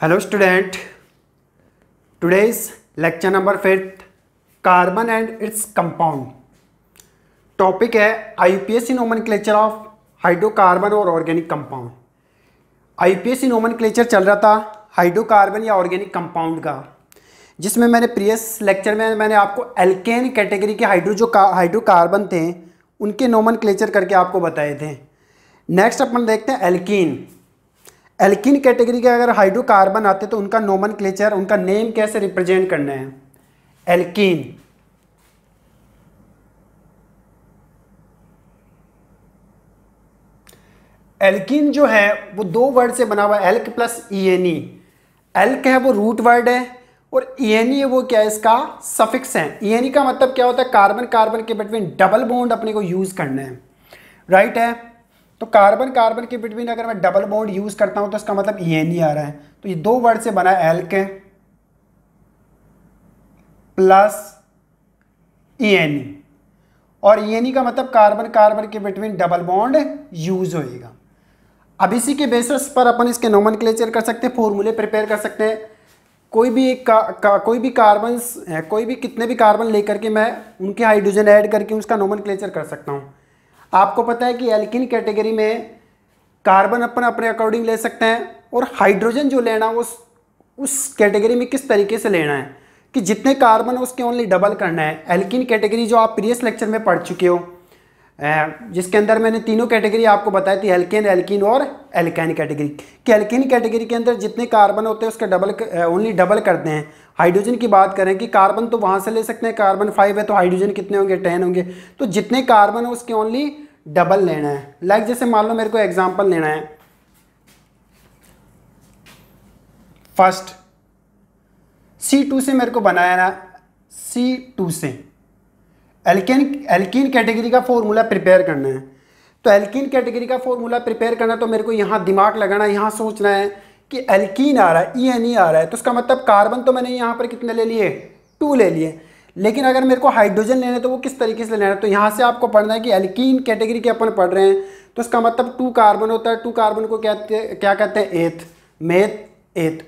Hello student, today's lecture number 5 carbon and its compound. Topic है IPSC nomenclature of hydrocarbon और organic compound. IPSC nomenclature चल रहा था hydrocarbon या organic compound का, जिसमें मैंने प्रीवियस लेक्चर में मैंने आपको एल्केन कैटेगरी के हाइड्रोकार्बन थे उनके नोमेनक्लेचर करके आपको बताए थे। नेक्स्ट अपन देखते हैं एल्कीन। एल्कीन कैटेगरी के अगर हाइड्रोकार्बन आते तो उनका नोमेनक्लेचर, उनका नेम कैसे रिप्रेजेंट करना है। एल्कीन, एल्कीन जो है वो दो वर्ड से बना हुआ है, एल्क प्लस ईएनई। एल्क है वो रूट वर्ड है और ईएनई है वो क्या है, इसका सफिक्स है। ईएनई का मतलब क्या होता है, कार्बन कार्बन के बिटवीन डबल बॉन्ड अपने को यूज करना है, राइट है। तो कार्बन कार्बन के बिटवीन अगर मैं डबल बॉन्ड यूज करता हूं तो इसका मतलब ईएनई आ रहा है। तो ये दो वर्ड से बना है, एल्क प्लस ईएनई, और ईएनई का मतलब कार्बन कार्बन के बिटवीन डबल बॉन्ड यूज होएगा। अब इसी के बेसिस पर अपन इसके नोमेनक्लेचर कर सकते हैं, फॉर्मूले प्रिपेयर कर सकते हैं। कोई भी एक कोई भी कार्बन्स है, कोई भी कितने भी कार्बन लेकर के मैं उनके हाइड्रोजन ऐड करके उसका नोमेनक्लेचर कर सकता हूँ। आपको पता है कि एल्कीन कैटेगरी में कार्बन अपन अपने अकॉर्डिंग ले सकते हैं, और हाइड्रोजन जो लेना उस कैटेगरी में किस तरीके से लेना है कि जितने कार्बन उसके ओनली डबल करना है। एल्कीन कैटेगरी जो आप प्रीवियस लेक्चर में पढ़ चुके हो, जिसके अंदर मैंने तीनों कैटेगरी आपको बताई थी, एल्केन, एल्कीन और एल्काइन कैटेगरी। कि एल्कीन कैटेगरी के अंदर जितने कार्बन होते हैं उसके डबल ओनली डबल करते हैं। हाइड्रोजन की बात करें कि कार्बन तो वहाँ से ले सकते हैं, कार्बन 5 है तो हाइड्रोजन कितने होंगे, 10 होंगे। तो जितने कार्बन है उसके ओनली डबल लेना है। लाइक जैसे मान लो मेरे को एग्जाम्पल लेना है, फर्स्ट C2 से मेरे को बनाया ना, C2 से एल्कीन कैटेगरी का फॉर्मूला प्रिपेयर करना है। तो एल्कीन कैटेगरी का फॉर्मूला प्रिपेयर करना तो मेरे को यहाँ दिमाग लगाना, यहाँ सोचना है कि एल्कीन आ रहा है, ईएनई आ रहा है, तो उसका मतलब कार्बन तो मैंने यहाँ पर कितने ले लिए, 2 ले लिए। लेकिन अगर मेरे को हाइड्रोजन लेना है तो वो किस तरीके से लेना है। तो यहाँ से आपको पढ़ना है कि एल्कीन कैटेगरी के अपन पढ़ रहे हैं तो इसका मतलब 2 कार्बन होता है। 2 कार्बन को क्या कहते हैं, एथ, मेथ एथ।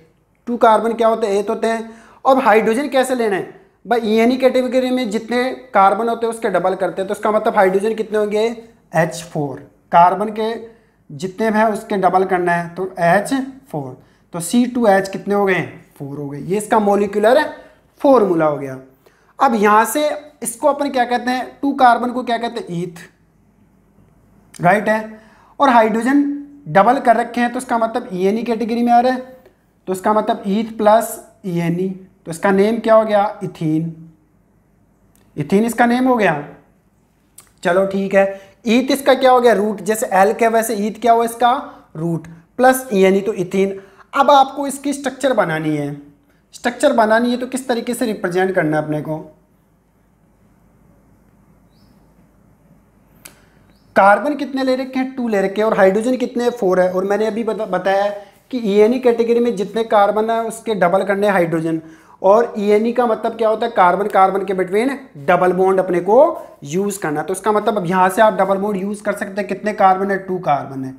2 कार्बन क्या होते हैं, एथ होते हैं। अब हाइड्रोजन कैसे लेना है भाई, ईएनई कैटेगरी में जितने कार्बन होते हैं उसके डबल करते हैं, तो इसका मतलब हाइड्रोजन कितने होंगे, H4। कार्बन के जितने हैं उसके डबल करना है तो H4। तो C2H कितने हो गए, 4 हो गए। ये इसका मॉलिक्यूलर फॉर्मूला हो गया। अब यहाँ से इसको अपन क्या कहते हैं, 2 कार्बन को क्या कहते हैं, ईथ, राइट है। और हाइड्रोजन डबल कर रखे हैं तो इसका मतलब ईएनई कैटेगरी में आ रहा है, तो इसका मतलब ईथ प्लस ईएनई, तो इसका नेम क्या हो गया, इथीन। इथीन इसका नेम हो गया। चलो ठीक है, ईथ इसका क्या हो गया, रूट। जैसे एल्क है वैसे ईथ क्या हुआ इसका, रूट, प्लस ईएनई तो इथीन। अब आपको इसकी स्ट्रक्चर बनानी है। स्ट्रक्चर बनानी है तो किस तरीके से रिप्रेजेंट करना है अपने को। कार्बन कितने ले रखे हैं, 2 ले रखे हैं, और हाइड्रोजन कितने, 4 है। और मैंने अभी बताया कि ईएनई कैटेगरी में जितने कार्बन है उसके डबल करने हैं हाइड्रोजन। और ईएनई का मतलब क्या होता है, कार्बन कार्बन के बिटवीन डबल बॉन्ड अपने को यूज करना। तो इसका मतलब अब यहां से आप डबल बॉन्ड यूज कर सकते हैं। कितने कार्बन है, 2 कार्बन है,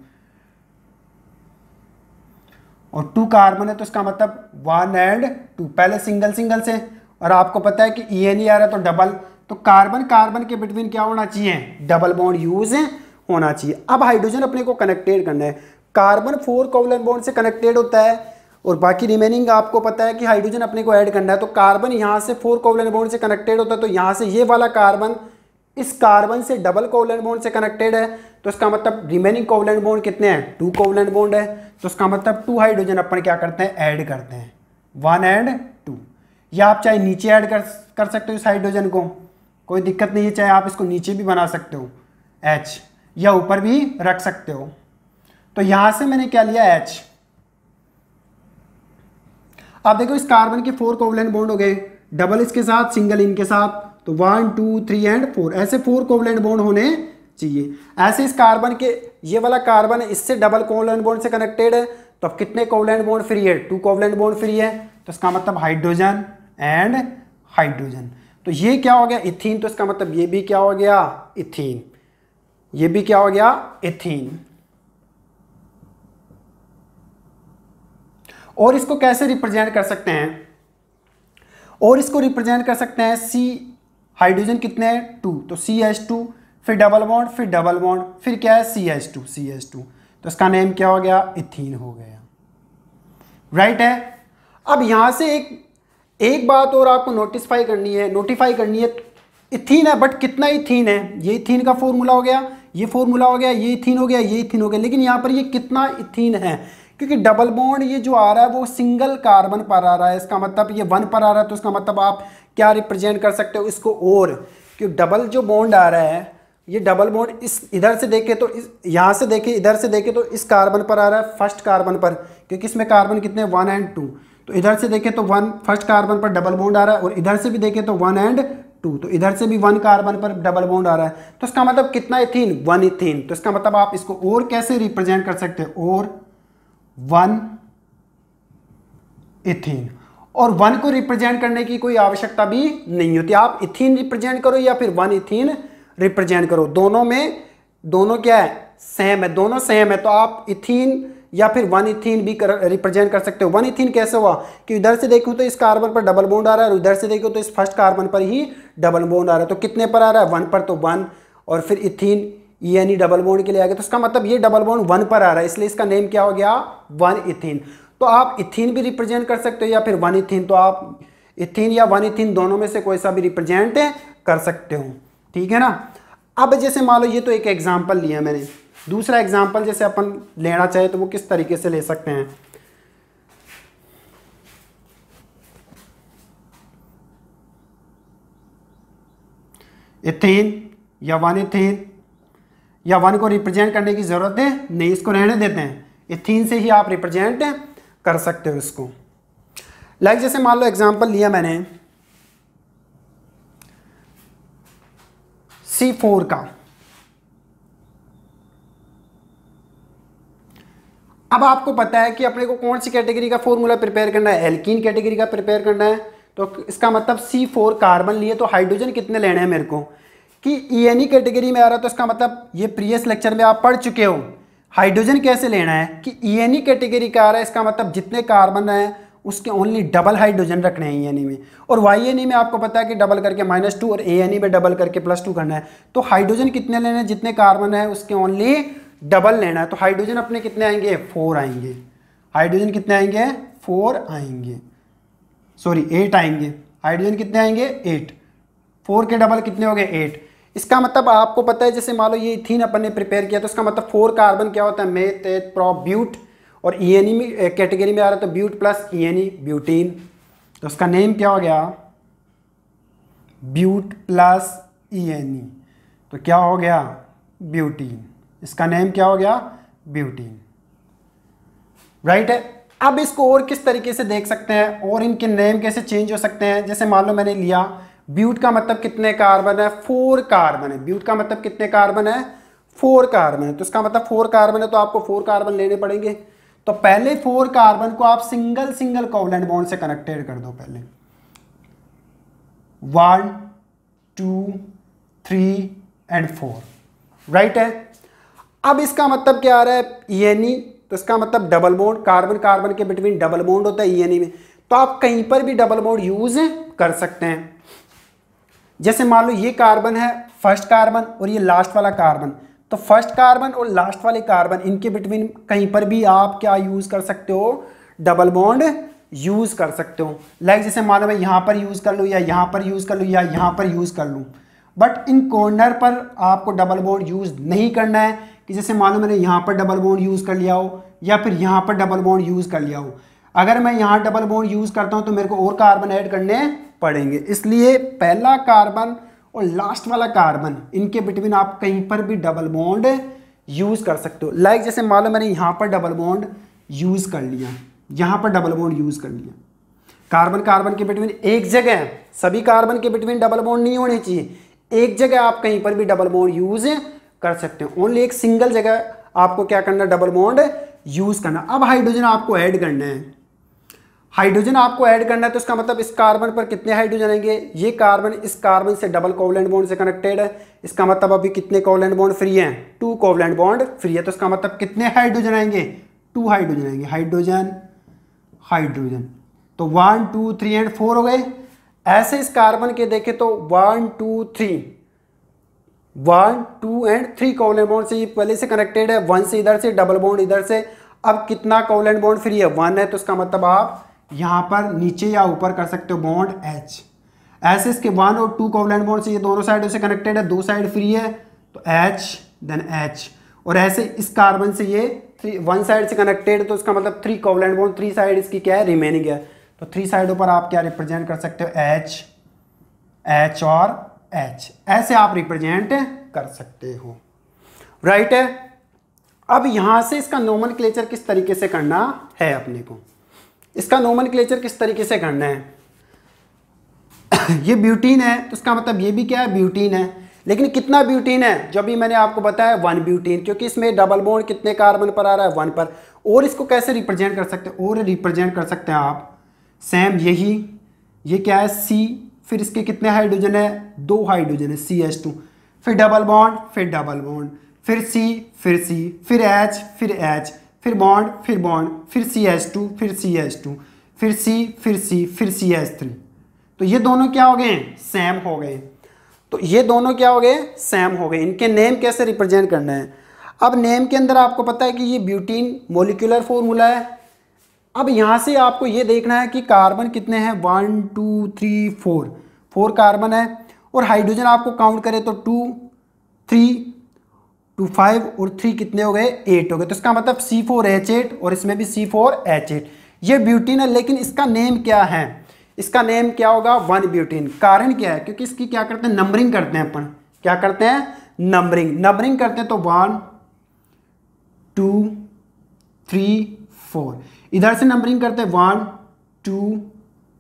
और 2 कार्बन है तो इसका मतलब 1 एंड 2, पहले सिंगल सिंगल से। और आपको पता है कि ईएनई आ रहा है तो डबल, तो कार्बन कार्बन के बिटवीन क्या होना चाहिए, डबल बॉन्ड यूज होना चाहिए। अब हाइड्रोजन अपने को कनेक्टेड करना है। कार्बन 4 कोवलेंट बॉन्ड से कनेक्टेड होता है, और बाकी रिमेनिंग आपको पता है कि हाइड्रोजन अपने को ऐड करना है। तो कार्बन यहाँ से 4 कोवलेंट बॉन्ड से कनेक्टेड होता है, तो यहाँ से ये वाला कार्बन इस कार्बन से डबल कोवलेंट बॉन्ड से कनेक्टेड है, तो इसका मतलब रिमेनिंग कोवलेंट बॉन्ड कितने हैं, 2 कोवलेंट बॉन्ड है। तो इसका मतलब 2 हाइड्रोजन अपन क्या करते हैं, ऐड करते हैं, 1 एंड 2। या आप चाहे नीचे ऐड कर सकते हो इस हाइड्रोजन को, कोई दिक्कत नहीं है। चाहे आप इसको नीचे भी बना सकते हो H, या ऊपर भी रख सकते हो। तो यहां से मैंने क्या लिया, H। आप देखो इस कार्बन के 4 कोवलेंट बॉन्ड हो गए, डबल इसके साथ, सिंगल इनके साथ, तो 1 2 3 एंड 4, ऐसे 4 कोवलेंट बॉन्ड होने चाहिए। ऐसे इस कार्बन के, ये वाला कार्बन है इससे डबल कोवलेंट बॉन्ड से कनेक्टेड है, तो अब कितने कोवलेंट बॉन्ड फ्री है, 2 कोवलेंट बॉन्ड फ्री है। तो इसका मतलब हाइड्रोजन एंड हाइड्रोजन। तो ये क्या हो गया, इथीन। तो इसका मतलब ये भी क्या हो गया, इथीन। ये भी क्या हो गया, इथीन। और इसको कैसे रिप्रेजेंट कर सकते हैं, और इसको रिप्रेजेंट कर सकते हैं सी हाइड्रोजन कितने हैं 2, तो CH2, फिर डबल बॉन्ड, फिर डबल बॉन्ड, फिर क्या है CH2, तो इसका नेम क्या हो गया, इथीन हो गया, राइट है। अब यहां से एक बात और आपको नोटिफाई करनी है, इथीन है बट कितना इथीन है, ये इथीन का फॉर्मूला हो गया, ये फॉर्मूला हो गया, ये इथीन हो गया, ये इथीन हो गया, लेकिन यहाँ पर ये कितना इथीन है, क्योंकि डबल बॉन्ड ये जो आ रहा है वो सिंगल कार्बन पर आ रहा है, इसका मतलब ये 1 पर आ रहा है, तो इसका मतलब आप क्या रिप्रेजेंट कर सकते हो इसको, और क्योंकि डबल जो बॉन्ड आ रहा है, ये डबल बॉन्ड इस इधर से देखे तो यहाँ से देखे, इधर से देखे तो इस कार्बन पर आ रहा है, फर्स्ट कार्बन पर, क्योंकि इसमें कार्बन कितने 1 और 2, तो इधर से देखे तो 1 फर्स्ट कार्बन पर डबल बॉन्ड आ रहा है, और इधर से भी देखे तो 1 और 2, तो इधर से भी 1 कार्बन पर डबल बॉन्ड आ रहा है, तो इसका मतलब कितना इथीन, 1 इथीन, तो इसका मतलब आप इसको और कैसे रिप्रेजेंट कर सकते हो, और 1 इथीन, और 1 को रिप्रेजेंट करने की कोई आवश्यकता भी नहीं होती, आप इथीन रिप्रेजेंट करो या फिर 1 इथीन रिप्रेजेंट करो, दोनों क्या है, सेम है, दोनों सेम है, तो आप इथीन या फिर 1 इथीन भी रिप्रेजेंट कर सकते हो। 1 इथीन कैसे हुआ कि इधर से देखो तो इस कार्बन पर डबल बॉन्ड आ रहा है, और इधर से देखो तो इस फर्स्ट कार्बन पर ही डबल बॉन्ड आ रहा है, तो कितने पर आ रहा है 1 पर, तो 1, और फिर इथीन यानी डबल बॉन्ड के लिए आ गया, तो इसका मतलब ये डबल बॉन्ड 1 पर आ रहा है, इसलिए इसका नेम क्या हो गया 1 इथीन। तो आप इथीन भी रिप्रेजेंट कर सकते हो या फिर 1 इथीन, तो आप इथीन या 1 इथीन दोनों में से कोई सा भी रिप्रेजेंट कर सकते हो, ठीक है ना। अब जैसे मान लो ये तो एक एग्जाम्पल लिया मैंने, दूसरा एग्जाम्पल जैसे अपन लेना चाहे तो वो किस तरीके से ले सकते हैं, इथीन या 1 इथीन, या 1 को रिप्रेजेंट करने की जरूरत है नहीं, इसको रहने देते हैं, इथीन से ही आप रिप्रेजेंट कर सकते हो इसको। लाइक जैसे मान लो एग्जाम्पल लिया मैंने C4 का, अब आपको पता है कि अपने को कौन सी कैटेगरी का फॉर्मूला प्रिपेयर करना है, एल्कीन कैटेगरी का प्रिपेयर करना है, तो इसका मतलब C4 कार्बन लिए, तो हाइड्रोजन कितने लेने हैं मेरे को, कि ENE कैटेगरी में आ रहा है, तो इसका मतलब ये प्रीवियस लेक्चर में आप पढ़ चुके हो, हाइड्रोजन कैसे लेना है कि ENE कैटेगरी का आ रहा है, इसका मतलब जितने कार्बन है उसके ओनली डबल हाइड्रोजन रखने हैं ENE में, और YNE में आपको पता है कि डबल करके -2 और ANE में डबल करके +2 करना है, तो हाइड्रोजन कितने लेने हैं, जितने कार्बन है उसके ओनली डबल लेना है, तो हाइड्रोजन अपने कितने आएंगे 4 आएंगे, हाइड्रोजन कितने आएंगे 4 आएंगे, सॉरी 8 आएंगे, हाइड्रोजन कितने आएंगे 8, 4 के डबल कितने हो गए 8। इसका मतलब आपको पता है जैसे मान लो ये इथीन अपन ने प्रिपेयर किया, तो इसका मतलब 4 कार्बन क्या होता है मेथ एथ प्रोप ब्यूट, और ENE में कैटेगरी में आ रहा है तो ब्यूट प्लस ENE ब्यूटीन, तो उसका नेम क्या हो गया ब्यूट प्लस ENE, तो क्या हो गया ब्यूटीन, इसका नेम क्या हो गया ब्यूटीन, राइट है। अब इसको और किस तरीके से देख सकते हैं और इनके नेम कैसे चेंज हो सकते हैं, जैसे मान लो मैंने लिया ब्यूट का मतलब कितने कार्बन है 4 कार्बन है, ब्यूट का मतलब कितने कार्बन है 4 कार्बन है, तो इसका मतलब 4 कार्बन है तो आपको 4 कार्बन लेने पड़ेंगे, तो पहले 4 कार्बन को आप सिंगल कोवलेंट बॉन्ड से कनेक्टेड कर दो, पहले 1 2 3 एंड 4, राइट है। अब इसका मतलब क्या आ रहा है ENE, तो इसका मतलब डबल बॉन्ड, कार्बन कार्बन के बिटवीन डबल बॉन्ड होता है ENE में, तो आप कहीं पर भी डबल बॉन्ड यूज कर सकते हैं। जैसे मान लो ये कार्बन है फर्स्ट कार्बन और ये लास्ट वाला कार्बन, तो फर्स्ट कार्बन और लास्ट वाले कार्बन इनके बिटवीन कहीं पर भी आप क्या यूज कर सकते हो डबल बॉन्ड यूज कर सकते हो। लाइक जैसे मान लो मैं यहाँ पर यूज कर लूँ या यहाँ पर यूज कर लूँ या यहाँ पर यूज कर लूँ, बट इन कॉर्नर पर आपको डबल बॉन्ड यूज नहीं करना है, कि जैसे मान लो मैंने यहाँ पर डबल बॉन्ड यूज कर लिया हो या फिर यहाँ पर डबल बॉन्ड यूज कर लिया हो, अगर मैं यहाँ डबल बॉन्ड यूज करता हूँ तो मेरे को और कार्बन ऐड करने पड़ेंगे, इसलिए पहला कार्बन और लास्ट वाला कार्बन इनके बिटवीन आप कहीं पर भी डबल बॉन्ड यूज कर सकते हो। लाइक जैसे मान लो मैंने यहाँ पर डबल बॉन्ड यूज कर लिया, यहाँ पर डबल बॉन्ड यूज कर लिया, कार्बन कार्बन के बिटवीन एक जगह, सभी कार्बन के बिटवीन डबल बॉन्ड नहीं होने चाहिए, एक जगह आप कहीं पर भी डबल बॉन्ड यूज कर सकते हो, ओनली एक सिंगल जगह आपको क्या करना डबल बॉन्ड यूज करना। अब हाइड्रोजन आपको ऐड करना है, हाइड्रोजन आपको ऐड करना है, तो इसका मतलब इस कार्बन पर कितने हाइड्रोजन आएंगे, ये कार्बन इस कार्बन से डबल कोवलेंट बॉन्ड से कनेक्टेड है, इसका मतलब अभी कितने कोवलेंट बॉन्ड फ्री हैं 2 कोवलेंट बॉन्ड फ्री है, तो इसका मतलब कितने हाइड्रोजन आएंगे 2 हाइड्रोजन आएंगे, हाइड्रोजन हाइड्रोजन। तो 1 2 3 एंड 4 हो गए। ऐसे इस कार्बन के देखें तो 1 2 3 1 2 एंड 3 कोवलेंट बॉन्ड से ये पहले से कनेक्टेड है, 1 से इधर से, डबल बॉन्ड इधर से। अब कितना कोवलेंट बॉन्ड फ्री है? 1 है, तो इसका मतलब आप यहाँ पर नीचे या ऊपर कर सकते हो बॉन्ड H। ऐसे इसके 1 और 2 कोवलेंट बॉन्ड से ये दोनों साइडों से कनेक्टेड है, दो साइड फ्री है, तो H देन H। और ऐसे इस कार्बन से ये 1 साइड से कनेक्टेड है, तो इसका मतलब 3 कोवलेंट बॉन्ड, 3 साइड इसकी क्या है? रिमेनिंग है। तो 3 साइडों पर आप क्या रिप्रेजेंट कर सकते हो? H H और H, ऐसे आप रिप्रेजेंट कर सकते हो, राइट है। अब यहां से इसका नोमेनक्लेचर किस तरीके से करना है अपने को, इसका नोमेनक्लेचर किस तरीके से करना है। ये ब्यूटीन है, तो इसका मतलब ये भी क्या है? ब्यूटीन है। लेकिन कितना ब्यूटीन है? जो भी मैंने आपको बताया 1 ब्यूटीन, क्योंकि इसमें डबल बॉन्ड कितने कार्बन पर आ रहा है? 1 पर। और इसको कैसे रिप्रेजेंट कर सकते हैं? और रिप्रेजेंट कर सकते हैं आप सेम यही, ये क्या है? C, फिर इसके कितने हाइड्रोजन है? 2 हाइड्रोजन है, CH2, फिर डबल बॉन्ड, फिर डबल बॉन्ड, फिर C, फिर C, फिर H, फिर बॉन्ड, फिर CH2, फिर CH2, फिर C, फिर CH3। तो ये दोनों क्या हो गए? सेम हो गए। तो ये दोनों क्या हो गए? सेम हो गए। इनके नेम कैसे रिप्रेजेंट करना है? अब नेम के अंदर आपको पता है कि ये ब्यूटीन मोलिकुलर फॉर्मूला है। अब यहाँ से आपको ये देखना है कि कार्बन कितने हैं? 1 2 3 4 कार्बन है, और हाइड्रोजन आपको काउंट करें तो 2 3 2 5 और 3 कितने हो गए? 8 हो गए। तो इसका मतलब C4H8 और इसमें भी C4H8। ये ब्यूटीन है, लेकिन इसका नेम क्या है? इसका नेम क्या होगा? 1 ब्यूटीन। कारण क्या है? क्योंकि इसकी क्या करते हैं? नंबरिंग करते हैं अपन। क्या करते हैं? नंबरिंग करते हैं। तो 1 2 3 4, इधर से नंबरिंग करते हैं 1 2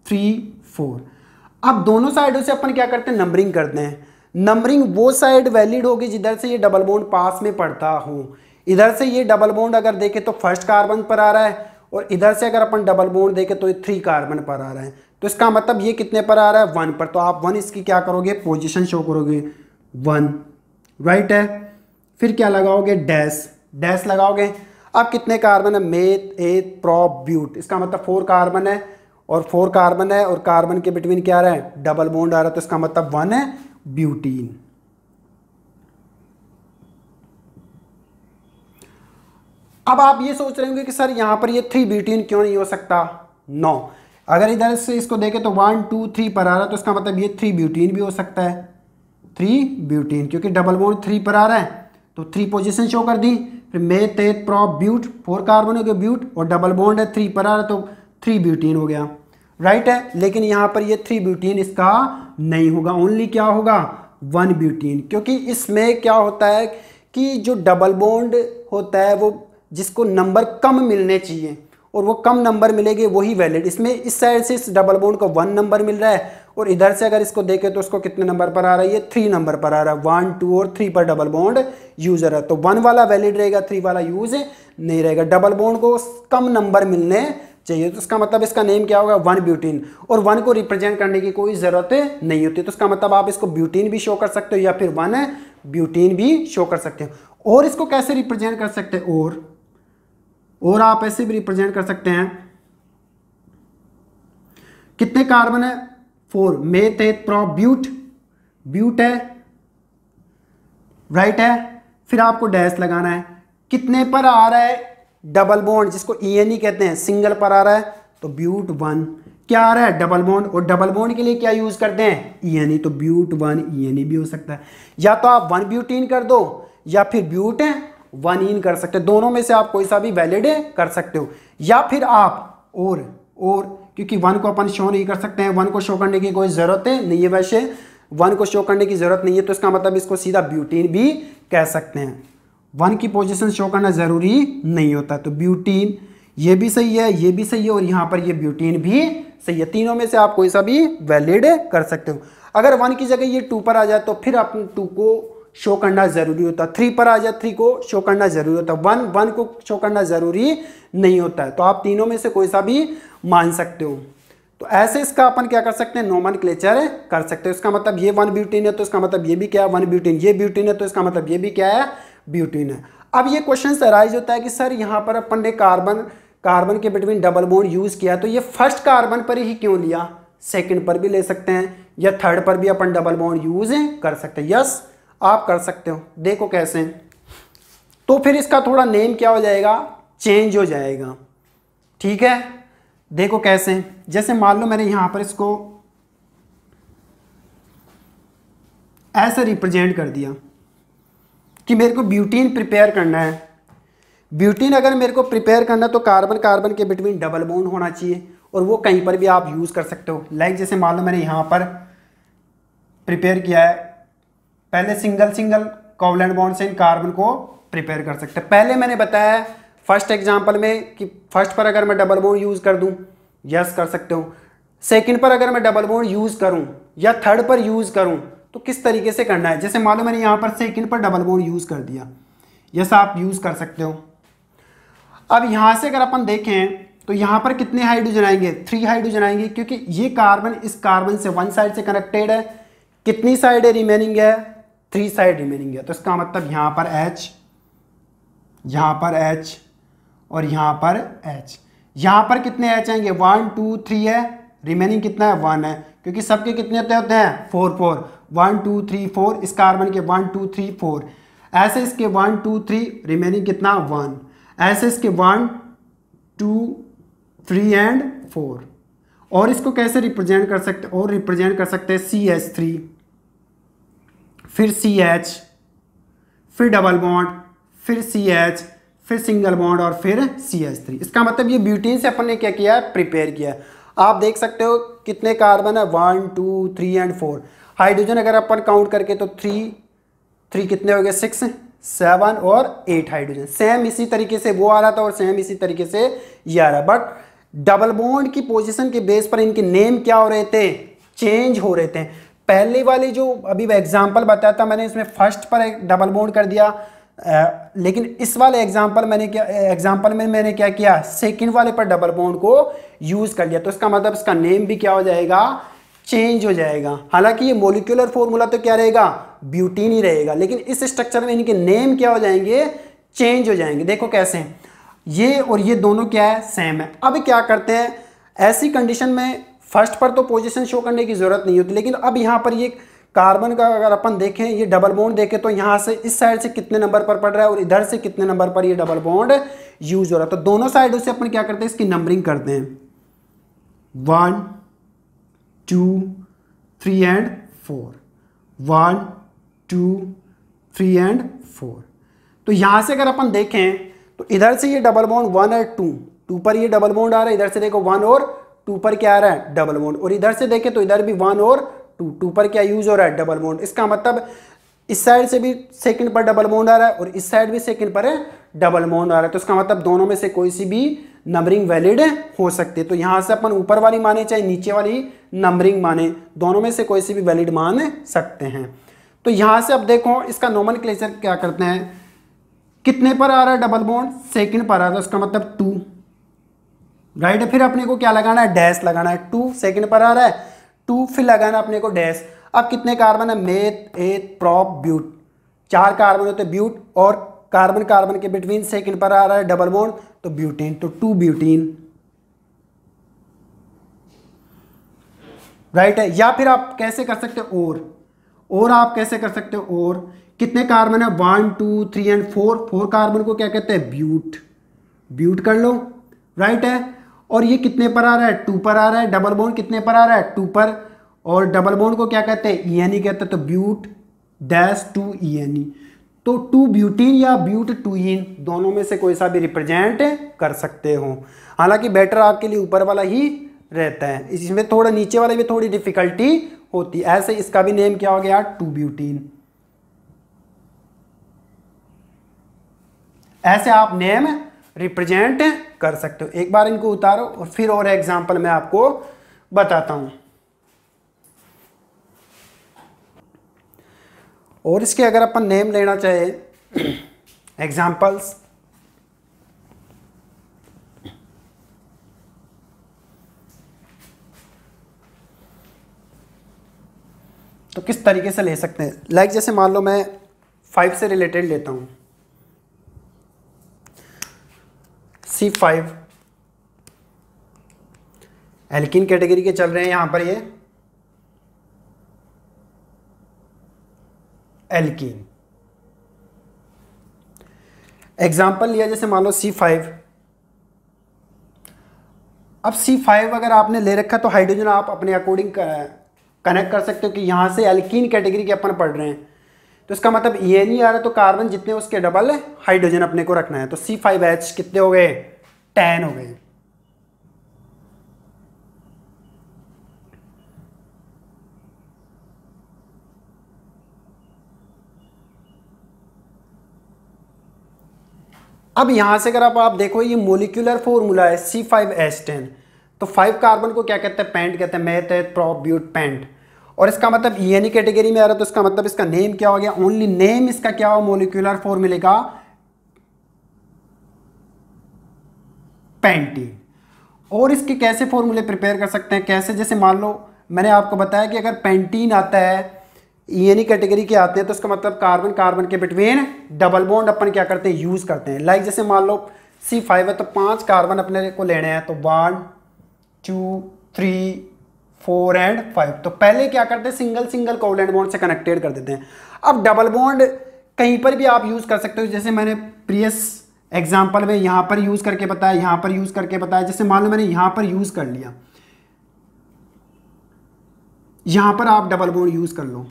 3 4। अब दोनों साइडों से अपन क्या करते हैं? नंबरिंग करते हैं। नंबरिंग वो साइड वैलिड होगी जिधर से ये डबल बॉन्ड पास में पड़ता हो। इधर से ये डबल बॉन्ड अगर देखें तो फर्स्ट कार्बन पर आ रहा है, और इधर से अगर अपन डबल बॉन्ड देखें तो ये 3 कार्बन पर आ रहा है। तो इसका मतलब ये कितने पर आ रहा है? 1 पर। तो आप 1 इसकी क्या करोगे? पोजीशन शो करोगे 1, राइट है। फिर क्या लगाओगे? डैश लगाओगे। अब कितने कार्बन है? मेथ, एथ, प्रोप, ब्यूट। इसका मतलब 4 कार्बन है, और 4 कार्बन है, और कार्बन के बिटवीन क्या आ रहा है? डबल बॉन्ड आ रहा है। तो इसका मतलब 1 है ब्यूटीन। अब आप ये सोच रहे होंगे कि सर यहां पर ये 3 ब्यूटीन क्यों नहीं हो सकता? नो, अगर इधर से इसको देखें तो 1 2 3 पर आ रहा है, तो इसका मतलब ये 3 ब्यूटीन भी हो सकता है। 3 ब्यूटीन, क्योंकि डबल बॉन्ड 3 पर आ रहा है, तो 3 पोजीशन शो कर दी। फिर मेथ, एथ, प्रोप, ब्यूट, 4 कार्बन हो गया ब्यूट, और डबल बॉन्ड है 3 पर आ रहा है, तो 3 ब्यूटीन हो गया, राइट है। लेकिन यहाँ पर ये 3 ब्यूटीन इसका नहीं होगा, ओनली क्या होगा? 1 ब्यूटीन। क्योंकि इसमें क्या होता है कि जो डबल बॉन्ड होता है वो जिसको नंबर कम मिलने चाहिए, और वो कम नंबर मिलेंगे वही वैलिड। इसमें इस साइड से इस डबल बॉन्ड को 1 नंबर मिल रहा है, और इधर से अगर इसको देखें तो उसको कितने नंबर पर आ रहा है? ये 3 नंबर पर आ रहा है। 1 2 और 3 पर डबल बॉन्ड यूज है, तो 1 वाला वैलिड रहेगा, 3 वाला यूज नहीं रहेगा। डबल बॉन्ड को कम नंबर मिलने चाहिए, तो इसका मतलब इसका नेम क्या होगा? 1 ब्यूटीन। और 1 को रिप्रेजेंट करने की कोई जरूरत नहीं होती, तो इसका मतलब आप इसको ब्यूटीन भी शो कर सकते हो, या फिर 1 ब्यूटीन भी शो कर सकते हो। और इसको कैसे रिप्रेजेंट कर सकते हो? और आप ऐसे भी रिप्रेजेंट कर सकते हैं। कितने कार्बन है? 4, मेथ, एथ, प्रोप, ब्यूट है, राइट है। फिर आपको डैश लगाना है। कितने पर आ रहा है डबल बॉन्ड, जिसको ENE कहते हैं, सिंगल पर आ रहा है, तो ब्यूट 1। क्या आ रहा है? Double bond. और डबल बॉन्ड के लिए क्या यूज करते हैं? ENE, तो ब्यूट 1 ENE भी हो सकता है। या तो आप 1 ब्यूटीन कर दो, या फिर ब्यूट 1 इन कर सकते हो। दोनों में से आप कोई सा भी वैलिड कर सकते हो। या फिर आप और क्योंकि 1 को अपन शो नहीं कर सकते हैं, 1 को शो करने की कोई ज़रूरत नहीं है, वैसे 1 को शो करने की ज़रूरत नहीं है, तो इसका मतलब इसको सीधा ब्यूटीन भी कह सकते हैं। 1 की पोजीशन शो करना ज़रूरी नहीं होता। तो ब्यूटीन ये भी सही है, ये भी सही है, और यहाँ पर ये ब्यूटीन भी सही है। तीनों में से आप कोई सा भी वैलिड कर सकते हो। अगर 1 की जगह ये 2 पर आ जाए तो फिर आप 2 को शो करना जरूरी होता। 3 पर आ जाए 3 को शो करना जरूरी होता। 1 को शो करना जरूरी नहीं होता है। तो आप तीनों में से कोई सा भी मान सकते हो। तो ऐसे इसका अपन क्या कर सकते हैं? नोमेनक्लेचर कर सकते हो। इसका मतलब ये 1 ब्यूटीन है, तो इसका मतलब ये भी क्या है? 1 ब्यूटीन। ये ब्यूटीन है, तो इसका मतलब ये भी क्या है? ब्यूटीन है। अब ये क्वेश्चन अराइज होता है कि सर यहाँ पर अपन ने कार्बन कार्बन के बिटवीन डबल बॉन्ड यूज़ किया, तो ये फर्स्ट कार्बन पर ही क्यों लिया, सेकंड पर भी ले सकते हैं या थर्ड पर भी अपन डबल बॉन्ड यूज कर सकते हैं। यस, आप कर सकते हो। देखो कैसे, तो फिर इसका थोड़ा नेम क्या हो जाएगा, चेंज हो जाएगा। ठीक है, देखो कैसे, जैसे मान लो मैंने यहां पर इसको ऐसे रिप्रेजेंट कर दिया कि मेरे को ब्यूटीन प्रिपेयर करना है। ब्यूटीन अगर मेरे को प्रिपेयर करना तो कार्बन कार्बन के बिटवीन डबल बॉन्ड होना चाहिए, और वो कहीं पर भी आप यूज़ कर सकते हो। लाइक जैसे मान लो मैंने यहाँ पर प्रिपेयर किया है, पहले सिंगल सिंगल कोवलेंट बॉन्ड से इन कार्बन को प्रिपेयर कर सकते हैं। पहले मैंने बताया फर्स्ट एग्जांपल में कि फर्स्ट पर अगर मैं डबल बॉन्ड यूज़ कर दूं, यस कर सकते हो। सेकंड पर अगर मैं डबल बॉन्ड यूज़ करूं या थर्ड पर यूज़ करूं तो किस तरीके से करना है। जैसे मान लो मैंने यहाँ पर सेकंड पर डबल बॉन्ड यूज़ कर दिया, यस आप यूज़ कर सकते हो। अब यहाँ से अगर अपन देखें तो यहाँ पर कितने हाइड्रोजन आएंगे, 3 हाइड्रोजन आएंगे, क्योंकि ये कार्बन इस कार्बन से वन साइड से कनेक्टेड है। कितनी साइड है रिमेनिंग है, 3 साइड रिमेनिंग है। तो इसका मतलब यहाँ पर H, यहाँ पर H और यहाँ पर H। यहाँ पर कितने H आएंगे, 1 2 3 है, रिमेनिंग कितना है 1 है, क्योंकि सबके कितने होते हैं 4 4, 1 2 3 4, इस कार्बन के 1 2 3 4, ऐसे इसके 1 2 3, रिमेनिंग कितना 1, ऐसे इसके 1 2 3 एंड 4। और इसको कैसे रिप्रेजेंट कर सकते, और रिप्रेजेंट कर सकते हैं CH3, फिर CH, फिर डबल बॉन्ड, फिर CH, फिर सिंगल बॉन्ड और फिर CH3। इसका मतलब ये ब्यूटीन से अपन ने क्या किया है, प्रिपेयर किया है। आप देख सकते हो कितने कार्बन है, 1 2 3 एंड 4। हाइड्रोजन अगर अपन काउंट करके तो 3 कितने हो गए, 6 7 और 8 हाइड्रोजन। सेम इसी तरीके से वो आ रहा था और सेम इसी तरीके से ये आ रहा है, बट डबल बॉन्ड की पोजीशन के बेस पर इनके नेम क्या हो रहे थे, चेंज हो रहे थे। पहले वाली जो अभी एग्जांपल बताया था मैंने, इसमें फर्स्ट पर एक डबल बॉन्ड कर दिया, लेकिन इस वाले एग्जांपल में मैंने क्या किया, सेकंड वाले पर डबल बॉन्ड को यूज कर लिया। तो इसका मतलब इसका नेम भी क्या हो जाएगा, चेंज हो जाएगा। हालांकि ये मोलिकुलर फॉर्मूला तो क्या रहेगा, ब्यूटीन ही रहेगा, लेकिन इस स्ट्रक्चर में इनके नेम क्या हो जाएंगे, चेंज हो जाएंगे। देखो कैसे, ये और ये दोनों क्या है, सेम है। अब क्या करते हैं, ऐसी कंडीशन में फर्स्ट पर तो पोजीशन शो करने की जरूरत नहीं होती, लेकिन अब यहाँ पर ये कार्बन का अगर अपन देखें, ये डबल बॉन्ड देखें तो यहाँ से इस साइड से कितने नंबर पर पड़ रहा है और इधर से कितने नंबर पर ये डबल बॉन्ड यूज हो रहा है। तो दोनों साइडों से अपन क्या करते हैं, इसकी नंबरिंग करते हैं, 1 2 3 एंड 4, 1 2 3 एंड 4। तो यहाँ से अगर अपन देखें तो इधर से ये डबल बॉन्ड 1 और 2 पर ये डबल बॉन्ड आ रहा है, इधर से देखो 1 और 2 पर क्या आ रहा है, डबल बॉन्ड, और इधर से देखें तो इधर भी 1 और 2 पर क्या यूज हो रहा है, डबल बॉन्ड। इसका मतलब इस साइड से भी सेकंड पर डबल बॉन्ड आ रहा है और इस साइड भी सेकंड पर डबल बॉन्ड आ रहा है। तो इसका मतलब दोनों में से कोई सी भी नंबरिंग वैलिड हो सकती है। तो यहाँ से अपन ऊपर वाली माने चाहे नीचे वाली नंबरिंग माने, दोनों में से कोई सी भी वैलिड मान सकते हैं। तो यहाँ से अब देखो इसका नोमेनक्लेचर क्या करते हैं, कितने पर आ रहा है डबल बॉन्ड, सेकंड पर आ रहा है, उसका मतलब 2, राइट। फिर अपने को क्या लगाना है, डैश लगाना है, 2 सेकंड पर आ रहा है, 2 फिर लगाना अपने को डैश। अब कितने कार्बन है, मेथ एथ प्रोप ब्यूट, 4 कार्बन होते ब्यूट, और कार्बन कार्बन के बिटवीन सेकंड पर आ रहा है डबल बॉन्ड तो ब्यूटेन, तो 2 ब्यूटीन, राइट है। या फिर आप कैसे कर सकते हो, और आप कैसे कर सकते हो, और कितने कार्बन है, 1 2 3 एंड 4 कार्बन को क्या कहते हैं, ब्यूट कर लो, राइट है। और ये कितने पर आ रहा है, 2 पर आ रहा है, डबल बॉन्ड कितने पर आ रहा है, 2 पर, और डबल बॉन्ड को क्या कहते हैं, ENE कहते हैं, तो ब्यूट डैश 2 ENE। तो 2 ब्यूटीन या ब्यूट 2इन, दोनों में से कोई सा भी रिप्रेजेंट कर सकते हो। हालांकि बेटर आपके लिए ऊपर वाला ही रहता है, इसमें थोड़ा नीचे वाले में थोड़ी डिफिकल्टी होती है। ऐसे इसका भी नेम क्या हो गया, 2 ब्यूटीन। ऐसे आप नेम रिप्रेजेंट कर सकते हो। एक बार इनको उतारो और फिर और एग्जांपल मैं आपको बताता हूं। और इसके अगर अपन नेम लेना चाहे एग्जांपल्स, तो किस तरीके से ले सकते हैं। लाइक जैसे मान लो मैं 5 से रिलेटेड लेता हूं, C5 एल्कीन कैटेगरी के चल रहे हैं यहाँ पर ये एल्कीन। एग्जाम्पल लिया जैसे मान लो C5। अब C5 अगर आपने ले रखा तो हाइड्रोजन आप अपने अकॉर्डिंग कनेक्ट कर सकते हो कि यहाँ से एल्कीन कैटेगरी के अपन पढ़ रहे हैं, तो इसका मतलब ये नहीं आ रहा, तो कार्बन जितने उसके डबल हाइड्रोजन अपने को रखना है। तो C5H कितने हो गए, 10 हो गए। अब यहां से अगर आप देखो ये मोलिकुलर फॉर्मूला है C5H10, तो 5 कार्बन को क्या कहते हैं, पेंट कहते हैं, मेथ है प्रोप ब्यूट पेंट। और इसका मतलब ENE कैटेगरी में आ रहा है, तो इसका मतलब इसका नेम क्या हो गया, ओनली नेम इसका क्या हो, मोलिकुलर फॉर्मूले का पेंटीन। और इसके कैसे फॉर्मूले प्रिपेयर कर सकते हैं, कैसे, जैसे मान लो मैंने आपको बताया कि अगर पेंटीन आता है ENE कैटेगरी के आते हैं, तो इसका मतलब कार्बन कार्बन के बिटवीन डबल बॉन्ड अपन क्या करते हैं, यूज करते हैं। लाइक जैसे मान लो C5 है तो 5 कार्बन अपने को लेने हैं, तो 1 2 3 4 एंड 5। तो पहले क्या करते हैं, सिंगल सिंगल कोवलेंट बॉन्ड से कनेक्टेड कर देते हैं। अब डबल बॉन्ड कहीं पर भी आप यूज कर सकते हो, जैसे मैंने प्रीवियस एग्जाम्पल में यहाँ पर यूज करके बताया, यहाँ पर यूज करके बताया। जैसे मान लो मैंने यहाँ पर यूज कर लिया, यहाँ पर आप डबल बॉन्ड यूज कर लो,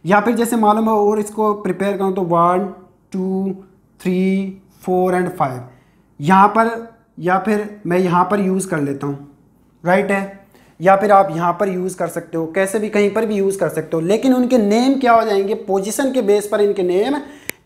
या फिर जैसे मान लो मैं और इसको प्रिपेयर करूँ तो 1 2 3 4 एंड 5 यहाँ पर, या फिर मैं यहाँ पर यूज़ कर लेता हूँ, राइट है। या फिर आप यहाँ पर यूज़ कर सकते हो, कैसे भी कहीं पर भी यूज़ कर सकते हो, लेकिन उनके नेम क्या हो जाएंगे, पोजीशन के बेस पर इनके नेम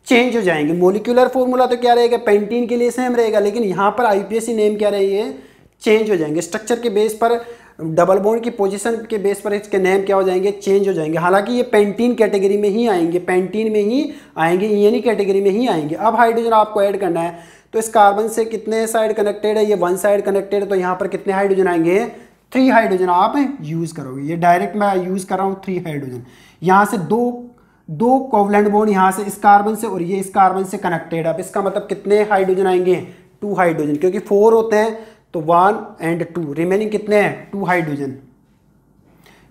चेंज हो जाएंगे। मोलिकुलर फॉर्मूला तो क्या रहेगा, पेंटीन के लिए सेम रहेगा, लेकिन यहाँ पर IUPAC नेम क्या रहेंगे, चेंज हो जाएंगे। स्ट्रक्चर के बेस पर, डबल बॉन्ड की पोजीशन के बेस पर इसके नेम क्या हो जाएंगे, चेंज हो जाएंगे। हालांकि ये पेंटीन कैटेगरी में ही आएंगे, पेंटीन में ही आएंगे, ENE कैटेगरी में ही आएंगे। अब हाइड्रोजन आपको ऐड करना है, तो इस कार्बन से कितने साइड कनेक्टेड है, ये 1 साइड कनेक्टेड है, तो यहाँ पर कितने हाइड्रोजन आएंगे, 3 हाइड्रोजन आप यूज़ करोगे। ये डायरेक्ट मैं यूज़ कर रहा हूँ 3 हाइड्रोजन। यहाँ से दो कोवलेंट बॉन्ड यहाँ से इस कार्बन से और ये इस कार्बन से कनेक्टेड। अब इसका मतलब कितने हाइड्रोजन आएंगे, 2 हाइड्रोजन, क्योंकि 4 होते हैं तो 1 एंड 2, रिमेनिंग कितने हैं, 2 हाइड्रोजन।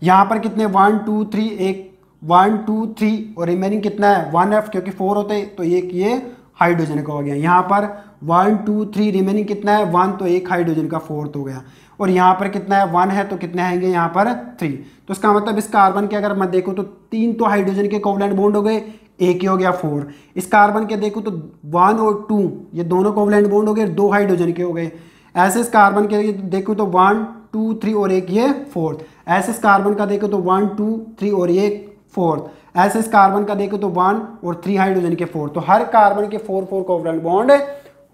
यहाँ पर कितने 1 2 3, एक 1 2 3 और रिमेनिंग कितना है 1F, क्योंकि 4 होते हैं तो एक ये हाइड्रोजन का हो गया। यहाँ पर 1 2 3 रिमेनिंग कितना है 1, तो एक हाइड्रोजन का 4th हो गया। और यहाँ पर कितना है 1 है, तो कितने आएंगे यहाँ पर 3। तो इसका मतलब इस कार्बन के अगर मैं देखूँ तो 3 तो हाइड्रोजन के कोवलेंट बॉन्ड हो गए, एक ही हो गया 4। इस कार्बन के देखूँ तो 1 और 2 ये दोनों कोवलेंट बॉन्ड हो गए, 2 हाइड्रोजन के हो गए। ऐसे इस कार्बन के देखो तो 1 2 3 और एक ये 4th। ऐसे इस कार्बन का देखो तो 1 2 3 और ये 4th। ऐसे इस कार्बन का देखो तो 1 और 3 हाइड्रोजन के 4। तो हर कार्बन के 4 कोवलेंट बॉन्ड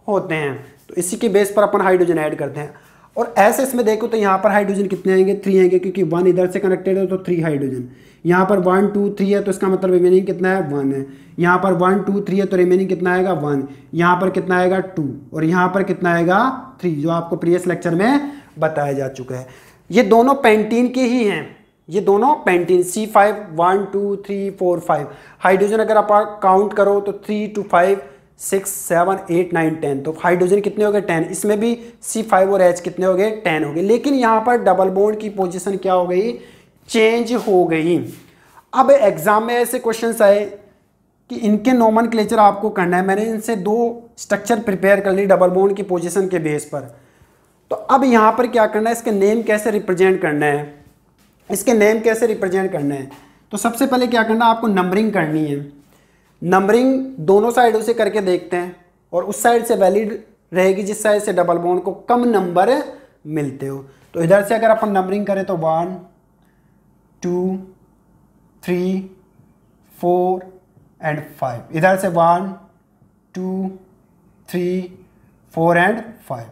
होते हैं, तो इसी के बेस पर अपन हाइड्रोजन ऐड करते हैं। और ऐसे इसमें देखो तो यहाँ पर हाइड्रोजन कितने आएंगे, 3 आएंगे, क्योंकि 1 इधर से कनेक्टेड है तो 3 हाइड्रोजन। यहाँ पर 1 2 3 है, तो इसका मतलब रिमेनिंग कितना है 1 है। यहाँ पर 1 2 3 है, तो रिमेनिंग कितना आएगा 1। यहाँ पर कितना आएगा 2 और यहाँ पर कितना आएगा 3, जो आपको प्रीवियस लेक्चर में बताया जा चुका है। ये दोनों पेंटीन के ही हैं, ये दोनों पेंटीन C5 1 2 3 4 5 हाइड्रोजन अगर आप काउंट करो तो 3 2 5 6 7 8 9 10, तो हाइड्रोजन कितने हो गए 10। इसमें भी C5 और H कितने हो गए 10 हो गए, लेकिन यहाँ पर डबल बॉन्ड की पोजीशन क्या हो गई, चेंज हो गई। अब एग्जाम में ऐसे क्वेश्चंस आए कि इनके नोमेनक्लेचर आपको करना है। मैंने इनसे 2 स्ट्रक्चर प्रिपेयर कर ली डबल बॉन्ड की पोजीशन के बेस पर। तो अब यहाँ पर क्या करना है, इसके नेम कैसे रिप्रेजेंट करना है, इसके नेम कैसे रिप्रेजेंट करना है। तो सबसे पहले क्या करना है, आपको नंबरिंग करनी है। नंबरिंग दोनों साइडों से करके देखते हैं, और उस साइड से वैलिड रहेगी जिस साइड से डबल बॉन्ड को कम नंबर मिलते हो। तो इधर से अगर अपन नंबरिंग करें तो 1 2 3 4 एंड 5, इधर से 1 2 3 4 एंड 5।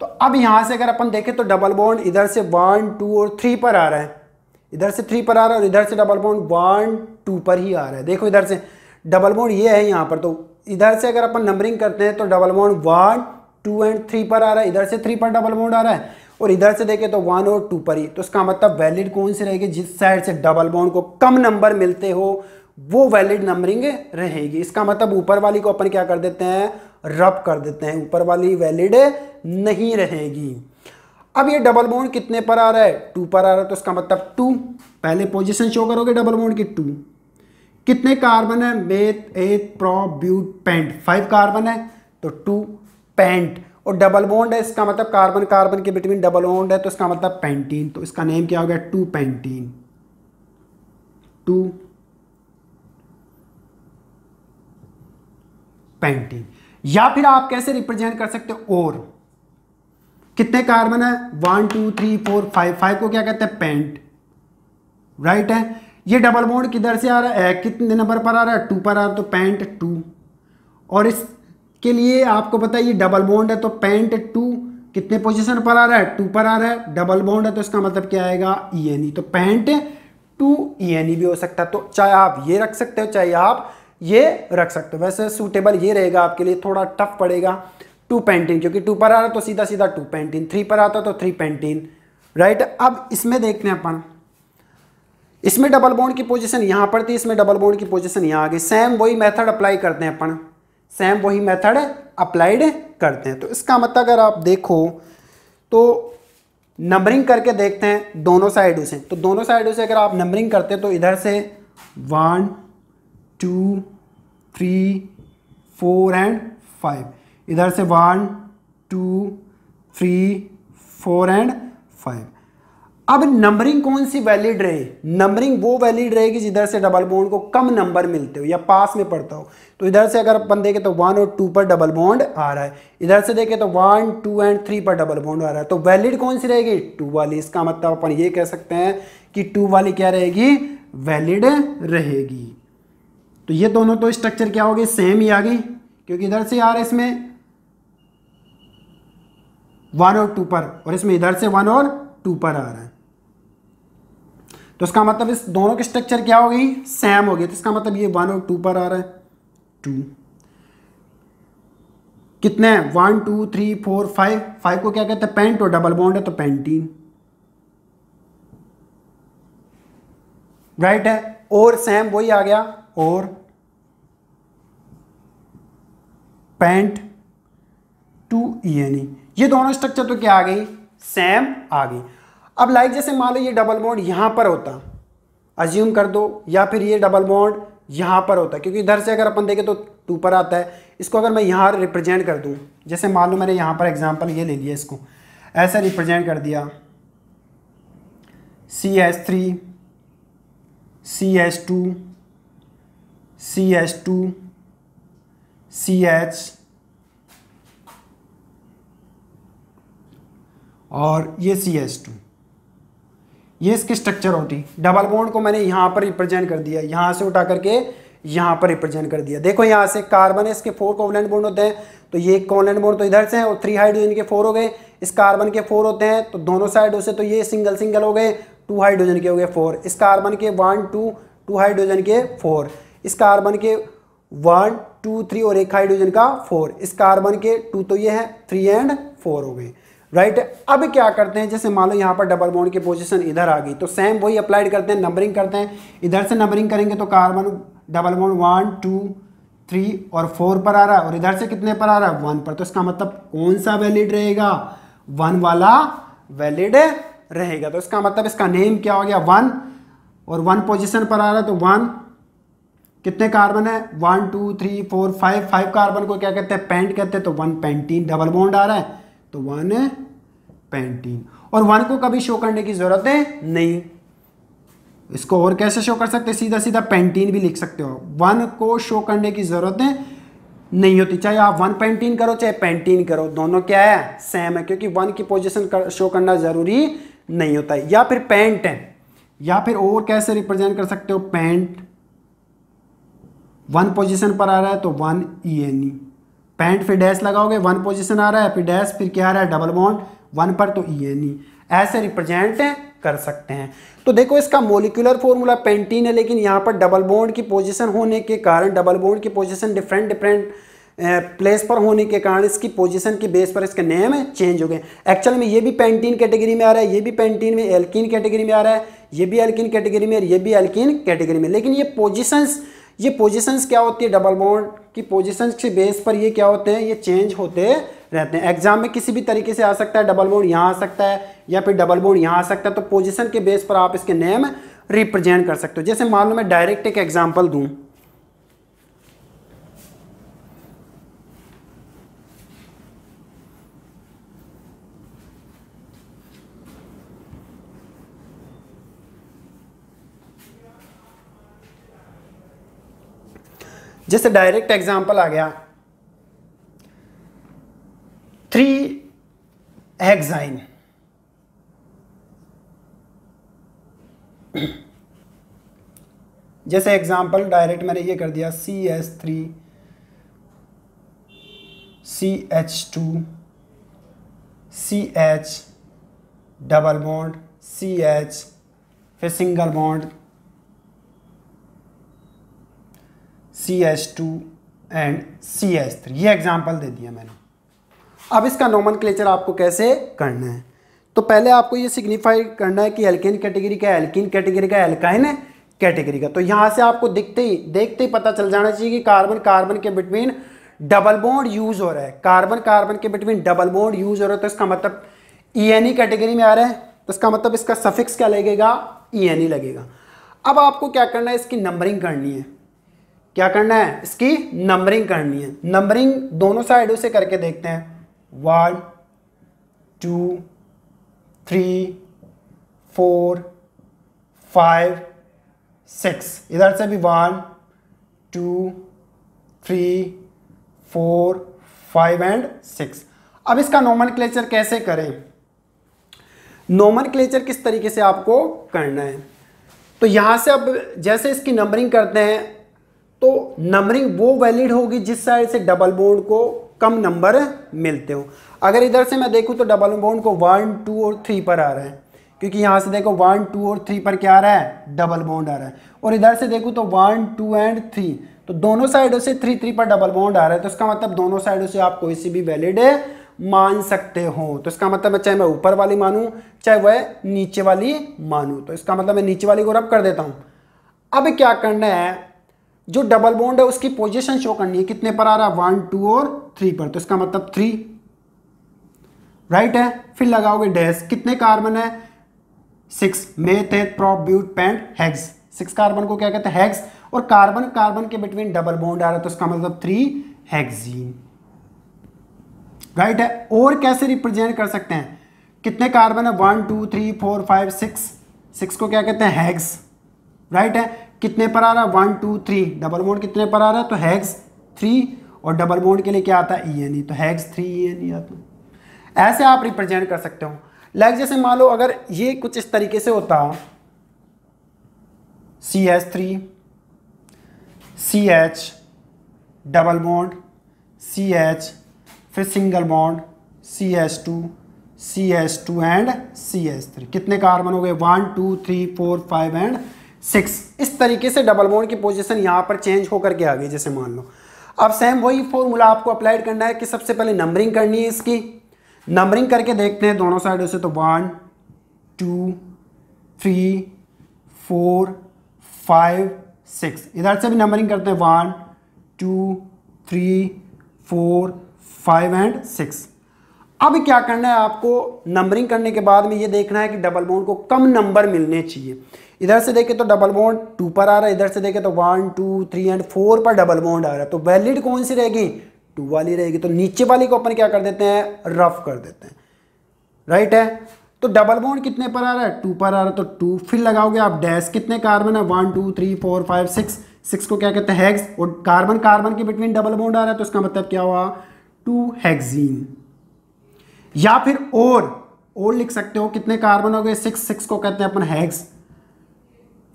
तो अब यहाँ से अगर अपन देखें तो डबल बॉन्ड इधर से 1 2 और 3 पर आ रहा है, इधर से 3 पर आ रहा है, और इधर से डबल बॉन्ड 1 2 पर ही आ रहा है। देखो इधर से डबल बॉन्ड ये है यहाँ पर, तो इधर से अगर अपन नंबरिंग करते हैं तो डबल बॉन्ड 1 2 एंड 3 पर आ रहा है, इधर से 3 पर डबल बॉन्ड आ रहा है, और इधर से देखें तो 1 और 2 पर ही। तो इसका मतलब वैलिड कौन सी रहेगी, जिस साइड से डबल बॉन्ड को कम नंबर मिलते हो वो वैलिड नंबरिंग रहेगी। इसका मतलब ऊपर वाली को अपन क्या कर देते हैं, रब कर देते हैं, ऊपर वाली वैलिड नहीं रहेगी। अब ये डबल बॉन्ड कितने पर आ रहा है, 2 पर आ रहा है, तो इसका मतलब 2, पहले पोजीशन शो करोगे डबल बॉन्ड की 2। कितने कार्बन है, मेथ, एथ, प्रो, ब्यूट, पेंट, 5 कार्बन है तो 2 पेंट, और डबल बॉन्ड है, इसका मतलब कार्बन कार्बन के बिटवीन डबल बॉन्ड है, तो इसका मतलब पेंटीन, तो इसका नेम क्या हो गया, 2 पेंटीन, 2 पेंटीन। या फिर आप कैसे रिप्रेजेंट कर सकते हो, और कितने कार्बन है, 1 2 3 4 5, 5 को क्या कहते हैं, पेंट, राइट है। ये डबल बॉन्ड किधर से आ रहा है, कितने नंबर पर आ रहा है, 2 पर आ रहा है, तो पेंट 2। और इसके लिए आपको पता है ये डबल बॉन्ड है, तो पेंट 2 कितने पोजीशन पर आ रहा है, 2 पर आ रहा है, डबल बॉन्ड है तो इसका मतलब क्या आएगा, ENE, तो पेंट 2 ENE भी हो सकता है। तो चाहे आप ये रख सकते हो, चाहे आप ये रख सकते हो, वैसे सूटेबल ये रहेगा आपके लिए, थोड़ा टफ पड़ेगा 2 पेंटीन, क्योंकि 2 पर आ रहा है तो सीधा सीधा 2 पेंटीन, 3 पर आता तो 3 पेंटीन, राइट। अब इसमें देखते हैं अपन, इसमें डबल बॉन्ड की पोजीशन यहाँ पर थी, इसमें डबल बॉन्ड की पोजीशन यहाँ आ गई, सेम वही मेथड अप्लाई करते हैं अपन, सेम वही मेथड अप्लाइड करते हैं। तो इसका मतलब अगर आप देखो तो नंबरिंग करके देखते हैं दोनों साइडों से, तो दोनों साइडों से अगर आप नंबरिंग करते हैं तो इधर से 1 2 3 4 एंड 5, इधर से 1 2 3 4 एंड 5। अब नंबरिंग कौन सी वैलिड रहे, नंबरिंग वो वैलिड रहेगी जिधर से डबल बॉन्ड को कम नंबर मिलते हो या पास में पड़ता हो। तो इधर से अगर अपन देखें तो 1 और 2 पर डबल बॉन्ड आ रहा है, इधर से देखें तो 1 2 एंड 3 पर डबल बॉन्ड आ रहा है, तो वैलिड कौन सी रहेगी, 2 वाली। इसका मतलब अपन ये कह सकते हैं कि 2 वाली क्या रहेगी, वैलिड रहेगी। तो ये दोनों तो स्ट्रक्चर क्या होगी, सेम ही आ गई, क्योंकि इधर से आ रहा है इसमें 1 और 2 पर, और इसमें इधर से 1 और 2 पर आ रहा है, तो इसका मतलब इस दोनों की स्ट्रक्चर क्या होगी, सेम होगी। तो इसका मतलब ये 1 और 2 पर आ रहा है, 2 कितने हैं, 1 2 3 4 5, 5 को क्या कहते हैं, पेंट, और डबल बॉन्ड है तो पेंटीन, राइट है। और सेम वही आ गया, और पेंट 2 ENE, ये दोनों स्ट्रक्चर तो क्या आ गई, सेम आ गई। अब लाइक जैसे मान लो ये डबल बॉन्ड यहां पर होता, अज्यूम कर दो, या फिर ये डबल बॉन्ड यहां पर होता, क्योंकि इधर से अगर अपन देखें तो 2 पर आता है, इसको अगर मैं यहां रिप्रेजेंट कर दूं, जैसे मान लो मैंने यहां पर एग्जांपल ये ले लिया, इसको ऐसे रिप्रेजेंट कर दिया, CH3 CH2 CH2 CH, और ये CH2, ये इसकी स्ट्रक्चर होती। डबल बॉन्ड को मैंने यहाँ पर रिप्रेजेंट कर दिया, यहाँ से उठा करके यहाँ पर रिप्रेजेंट कर दिया। देखो यहाँ से कार्बन है, इसके 4 कोवलेंट बॉन्ड होते हैं, तो ये कोवलेंट बॉन्ड तो इधर से है, और 3 हाइड्रोजन के 4 हो गए, इस कार्बन के 4 होते हैं, तो दोनों साइडों से तो ये सिंगल सिंगल हो गए, 2 हाइड्रोजन के हो गए 4, इस कार्बन के 1 2 हाइड्रोजन के 4, इस कार्बन के 1 2 3 और 1 हाइड्रोजन का 4, इस कार्बन के 2 तो ये है, 3 एंड 4 हो गए, राइट। अब क्या करते हैं, जैसे मान लो यहाँ पर डबल बॉन्ड की पोजीशन इधर आ गई, तो सेम वही अप्लाइड करते हैं, नंबरिंग करते हैं, इधर से नंबरिंग करेंगे तो कार्बन डबल बॉन्ड 1 2 3 और 4 पर आ रहा है, और इधर से कितने पर आ रहा है, 1 पर, तो इसका मतलब कौन सा वैलिड रहेगा, 1 वाला वैलिड रहेगा। तो इसका मतलब इसका नेम क्या हो गया, 1, और 1 पोजिशन पर आ रहा है, तो 1 कितने कार्बन है, 1 2 3 4 5, 5 कार्बन को क्या कहते हैं, पेंट कहते हैं, तो 1 पेंटीन, डबल बॉन्ड आ रहा है तो 1 पेंटीन। और 1 को कभी शो करने की जरूरत है नहीं, इसको और कैसे शो कर सकते हैं, सीधा सीधा पेंटीन भी लिख सकते हो, 1 को शो करने की जरूरत है नहीं होती, चाहे आप 1 पेंटीन करो चाहे पेंटीन करो, दोनों क्या है, सेम है, क्योंकि 1 की पोजीशन शो करना जरूरी नहीं होता है। या फिर पेंट है, या फिर और कैसे रिप्रेजेंट कर सकते हो, पेंट 1 पोजीशन पर आ रहा है तो 1 ENE, पेंट फिर डैश लगाओगे, 1 पोजीशन आ रहा है फिर डैश, फिर क्या आ रहा है, डबल बॉन्ड 1 पर तो ENE, ऐसे रिप्रेजेंट कर सकते हैं। तो देखो इसका मोलिकुलर फॉर्मूला पेंटीन है, लेकिन यहाँ पर डबल बॉन्ड की पोजीशन होने के कारण, डबल बॉन्ड की पोजीशन डिफरेंट प्लेस पर होने के कारण इसकी पोजीशन की बेस पर इसके नेम चेंज हो गए। एक्चुअल में ये भी पेंटीन कैटेगरी में आ रहा है, ये भी पेंटीन में एल्कीन कैटेगरी में आ रहा है, ये भी एल्कीन कैटेगरी में, ये भी एल्कीन कैटेगरी में, लेकिन ये पोजीशंस ये पोजीशंस क्या होती है, डबल बॉन्ड की पोजीशंस के बेस पर ये क्या होते हैं, ये चेंज होते रहते हैं। एग्जाम में किसी भी तरीके से आ सकता है, डबल बॉन्ड यहाँ आ सकता है या फिर डबल बॉन्ड यहाँ आ सकता है, तो पोजीशन के बेस पर आप इसके नेम रिप्रेजेंट कर सकते हो। जैसे मान लो मैं डायरेक्ट एक एग्जाम्पल दूं, जैसे डायरेक्ट एग्जाम्पल आ गया 3-हेक्साइन, जैसे एग्जाम्पल डायरेक्ट मैंने ये कर दिया CH3 CH2 CH double bond CH फिर single bond CH2 and CH3, ये एग्जाम्पल दे दिया मैंने। अब इसका नोमेनक्लेचर आपको कैसे करना है, तो पहले आपको ये सिग्निफाई करना है कि एल्केन कैटेगरी का एल्कीन कैटेगरी का, एल्काइन कैटेगरी का। तो यहाँ से आपको देखते ही पता चल जाना चाहिए कि कार्बन कार्बन के बिटवीन डबल बॉन्ड यूज हो रहा है, कार्बन कार्बन के बिटवीन डबल बॉन्ड यूज हो रहा है, तो इसका मतलब ENE कैटेगरी में आ रहा है, तो इसका मतलब इसका सफिक्स क्या लगेगा, ENE लगेगा। अब आपको क्या करना है, इसकी नंबरिंग करनी है। क्या करना है, इसकी नंबरिंग करनी है। नंबरिंग दोनों साइडों से करके देखते हैं, 1 2 3 4 5 6, इधर से भी 1 2 3 4 5 एंड 6। अब इसका नोमेनक्लेचर कैसे करें, नोमेनक्लेचर किस तरीके से आपको करना है, तो यहां से अब जैसे इसकी नंबरिंग करते हैं तो नंबरिंग वो वैलिड होगी जिस साइड से डबल बॉन्ड को कम नंबर मिलते हो। अगर इधर से मैं देखूं तो डबल बॉन्ड को 1 2 और 3 पर आ रहा है, क्योंकि यहाँ से देखो 1 2 और 3 पर क्या आ रहा है, डबल बॉन्ड आ रहा है। और इधर से देखूं तो 1 2 एंड 3, तो दोनों साइडों से 3 3 पर डबल बॉन्ड आ रहा है, तो इसका मतलब दोनों साइडों से आप कोई सी भी वैलिड मान सकते हो। तो इसका मतलब चाहे मैं ऊपर वाली मानूं चाहे वह नीचे वाली मानूं, तो इसका मतलब मैं नीचे वाली को रब कर देता हूं। अब क्या करना है, जो डबल बॉन्ड है उसकी पोजीशन शो करनी है, कितने पर आ रहा है, 1 2 और 3 पर, तो इसका मतलब 3 राइट है। फिर लगाओगे डैश, कितने कार्बन है, 6, meth prop but pent hex, 6 carbon को क्या कहते हैं, हेक्स, और कार्बन कार्बन के बिटवीन डबल बॉन्ड आ रहा है, तो इसका मतलब 3 हेक्सीन राइट है। और कैसे रिप्रेजेंट कर सकते हैं, कितने कार्बन है, 1 2 3 4 5 6, 6 को क्या कहते हैं, हेक्स राइट है। कितने पर आ रहा है, 1 2 3, डबल बॉन्ड कितने पर आ रहा है, तो हेक्स 3, और डबल बॉन्ड के लिए क्या आता है, ENE, तो हेक्स 3 ENE आता है। ऐसे आप रिप्रेजेंट कर सकते हो। लाइक जैसे मान लो अगर ये कुछ इस तरीके से होता, CH3 CH double bond CH फिर single bond CH2 CH2 and CH3, कितने कार्बन हो गए, 1 2 3 4 5 एंड 6। इस तरीके से डबल बॉन्ड की पोजीशन यहाँ पर चेंज होकर के आ गई, जैसे मान लो। अब सेम वही फॉर्मूला आपको अप्लाइड करना है कि सबसे पहले नंबरिंग करनी है, इसकी नंबरिंग करके देखते हैं दोनों साइडों से, तो 1 2 3 4 5 6, इधर से भी नंबरिंग करते हैं, 1 2 3 4 5 एंड 6। अब क्या करना है आपको, नंबरिंग करने के बाद में ये देखना है कि डबल बॉन्ड को कम नंबर मिलने चाहिए। इधर से देखे तो डबल बॉन्ड 2 पर आ रहा है, इधर से देखे तो 1 2 3 एंड 4 पर डबल बॉन्ड आ रहा है, तो वैलिड कौन सी रहेगी, 2 वाली रहेगी। तो नीचे वाली को अपन क्या कर देते हैं, रफ कर देते हैं राइट है। तो डबल बॉन्ड कितने पर आ रहा है, 2 पर आ रहा है, तो 2, फिर लगाओगे आप डैश, कितने कार्बन है, 1 2 3 4 5 6, 6 को क्या कहते हैं, हेक्स, और कार्बन कार्बन के बिटवीन डबल बॉन्ड आ रहा है, तो इसका मतलब क्या हुआ, 2 हेक्सीन। या फिर और लिख सकते हो, कितने कार्बन हो गए, 6 को कहते हैं अपन हेक्स,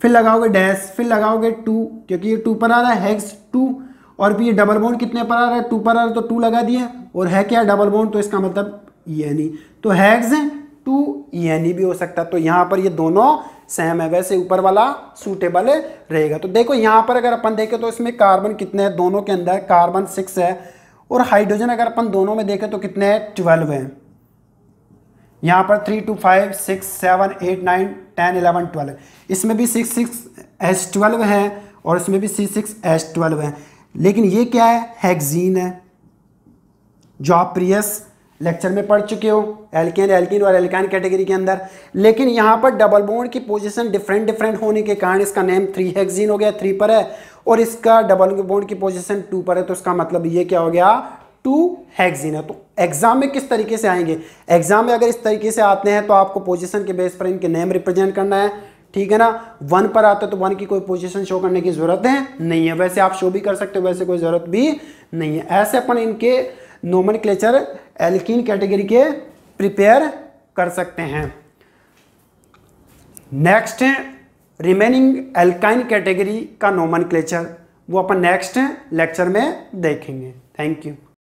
फिर लगाओगे डैश, फिर लगाओगे 2, क्योंकि ये 2 पर आ रहा है, हेक्स 2, और भी ये डबल बॉन्ड कितने पर आ रहा है, 2 पर आ रहा है, तो 2 लगा दिए, और है क्या, डबल बॉन्ड, तो इसका मतलब ENE, तो हेक्स 2 ENE भी हो सकता है। तो यहाँ पर ये दोनों सेम है, वैसे ऊपर वाला सूटेबल रहेगा। तो देखो यहाँ पर अगर अपन देखें तो इसमें कार्बन कितने हैं, दोनों के अंदर कार्बन 6 है, और हाइड्रोजन अगर अपन दोनों में देखें तो कितने हैं, 12 हैं। यहाँ पर 3 2 5 6 7 8 9 10 11 12, इसमें भी 6 6 H12 है, और इसमें भी C6H12 है। लेकिन ये क्या है, हेक्सीन है, जो आप प्रीवियस लेक्चर में पढ़ चुके हो एल्केन, एल्कीन और एल्काइन कैटेगरी के अंदर। लेकिन यहाँ पर डबल बॉन्ड की पोजीशन डिफरेंट होने के कारण इसका नेम 3 हेक्सीन हो गया, 3 पर है, और इसका डबल बॉन्ड की पोजीशन 2 पर है, तो इसका मतलब ये क्या हो गया, 2 हेक्सीन है। तो एग्जाम में किस तरीके से आएंगे, एग्जाम में अगर इस तरीके से आते हैं तो आपको पोजीशन के बेस पर इनके नेम रिप्रेजेंट करना है, ठीक है ना। 1 पर आता है तो 1 की कोई पोजीशन शो करने की जरूरत है नहीं है, वैसे आप शो भी कर सकते हो, वैसे कोई जरूरत भी नहीं है। ऐसे अपन इनके नोमेनक्लेचर एल्कीन कैटेगरी के प्रिपेयर कर सकते हैं। नेक्स्ट है रिमेनिंग एल्काइन कैटेगरी का नोमेनक्लेचर, वो अपन नेक्स्ट लेक्चर में देखेंगे। Thank you.